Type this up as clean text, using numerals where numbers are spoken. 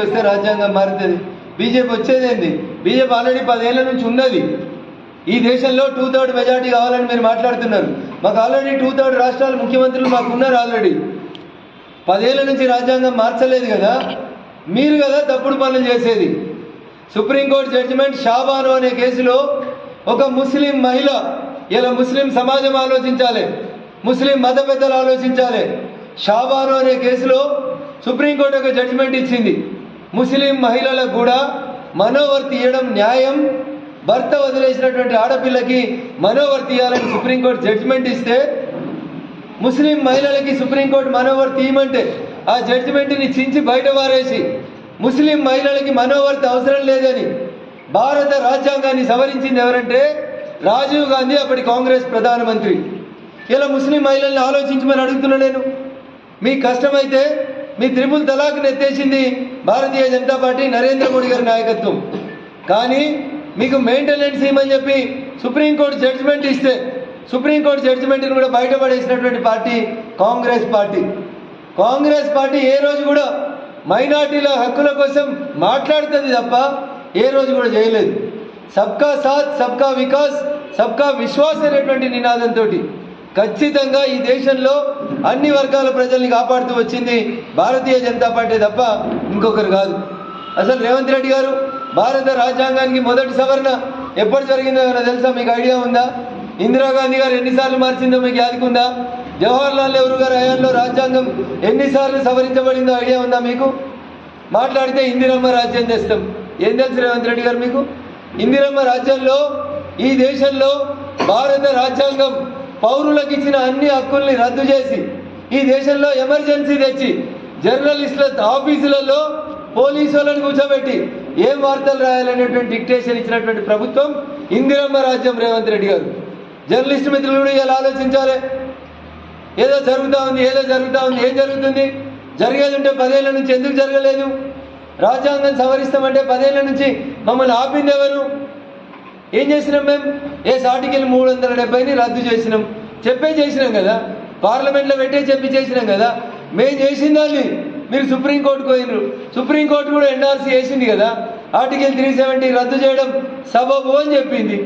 వస్తే రాజ్యాంగం మారుతుంది. బీజేపీ వచ్చేదేంది? బీజేపీ ఆల్రెడీ 10 ఏళ్ల నుంచి ఉన్నది. ఈ దేశంలో 2/3 మెజార్టీ కావాలని మీరు మాట్లాడుతున్నారు. మాకు ఆల్రెడీ 2/3 రాష్ట్రాల ముఖ్యమంత్రులు మాకున్నారు ఆల్రెడీ. 10 ఏళ్ల నుంచి రాజ్యాంగం మార్చలేదు కదా, మీరు కదా తప్పుడు పనులు చేసేది. సుప్రీంకోర్టు జడ్జిమెంట్ షాబాను అనే కేసులో ఒక ముస్లిం మహిళ, ఇలా ముస్లిం సమాజం ఆలోచించాలి, ముస్లిం మత పెద్దలు ఆలోచించాలి. షాబాను అనే కేసులో సుప్రీంకోర్టు ఒక జడ్జిమెంట్ ఇచ్చింది. ముస్లిం మహిళలకు కూడా మనోవర్తి ఇవ్వడం న్యాయం, భర్త వదిలేసినటువంటి ఆడపిల్లకి మనోవర్తి ఇవ్వాలని సుప్రీంకోర్టు జడ్జిమెంట్ ఇస్తే, ముస్లిం మహిళలకి సుప్రీంకోర్టు మనోవర్తి ఇవ్వమంటే ఆ జడ్జిమెంట్ని చించి బయట పారేసి ముస్లిం మహిళలకి మనోవర్తి అవసరం లేదని భారత రాజ్యాంగాన్ని సవరించింది ఎవరంటే రాజీవ్ గాంధీ, అప్పటి కాంగ్రెస్ ప్రధానమంత్రి. ఇలా ముస్లిం మహిళల్ని ఆలోచించమని అడుగుతున్నా నేను. మీకు కష్టమైతే మీ త్రిపుల్ తలాక్ని ఎత్తేసింది భారతీయ జనతా పార్టీ, నరేంద్ర మోడీ గారి నాయకత్వం. కానీ మీకు మెయింటెనెన్స్ ఇవ్వమని చెప్పి సుప్రీంకోర్టు జడ్జిమెంట్ ఇస్తే సుప్రీంకోర్టు జడ్జిమెంట్ని కూడా బయటపడేసినటువంటి party Congress party. Congress party ఏ రోజు కూడా మైనార్టీల హక్కుల కోసం మాట్లాడుతుంది తప్ప ఏ రోజు కూడా చేయలేదు. సబ్కా సాత్, సబ్కా వికాస్, సబ్కా విశ్వాస్ అనేటువంటి నినాదంతో ఖచ్చితంగా ఈ దేశంలో అన్ని వర్గాల ప్రజల్ని కాపాడుతూ వచ్చింది భారతీయ జనతా పార్టీ తప్ప ఇంకొకరు కాదు. అసలు రేవంత్ రెడ్డి గారు భారత రాజ్యాంగానికి మొదటి సవరణ ఎప్పుడు జరిగిందో ఏమైనా తెలుసా? మీకు ఐడియా ఉందా? ఇందిరాగాంధీ గారు ఎన్నిసార్లు మార్చిందో మీకు యాదికుందా? జవహర్లాల్ నెహ్రూ గారి హయాంలో రాజ్యాంగం ఎన్నిసార్లు సవరించబడిందో ఐడియా ఉందా మీకు? మాట్లాడితే ఇందిరమ్మ రాజ్యం తెస్తాం. ఏం తెలుసు రేవంత్ రెడ్డి గారు మీకు? ఇందిరమ్మ రాజ్యంలో ఈ దేశంలో భారత రాజ్యాంగం పౌరులకు ఇచ్చిన అన్ని హక్కుల్ని రద్దు చేసి ఈ దేశంలో ఎమర్జెన్సీ తెచ్చి జర్నలిస్టుల ఆఫీసులలో పోలీసు వాళ్ళని కూర్చోబెట్టి ఏం వార్తలు రాయాలనేటువంటి డిక్టేషన్ ఇచ్చినటువంటి ప్రభుత్వం ఇందిరమ్మ రాజ్యం రేవంత్ రెడ్డి గారు. జర్నలిస్ట్ మిత్రులు కూడా ఇలా ఆలోచించాలి. ఏదో జరుగుతూ ఉంది, ఏదో జరుగుతూ ఉంది. ఏం జరుగుతుంది? జరిగేది ఉంటే 10 ఏళ్ల నుంచి ఎందుకు జరగలేదు? రాజ్యాంగం సవరిస్తామంటే 10 ఏళ్ల నుంచి మమ్మల్ని ఆపింది ఎవరు? ఏం చేసినాం మేము? ఆర్టికల్ 370ని రద్దు చేసినాం, చేసినాం కదా, పార్లమెంట్లో పెట్టే చేసినాం కదా. మేము చేసిన దాన్ని మీరు సుప్రీంకోర్టుకు పోయినరు. సుప్రీంకోర్టు కూడా ఎన్ఆర్సీ వేసింది కదా, ఆర్టికల్ 370 రద్దు చేయడం సబబు అని చెప్పింది.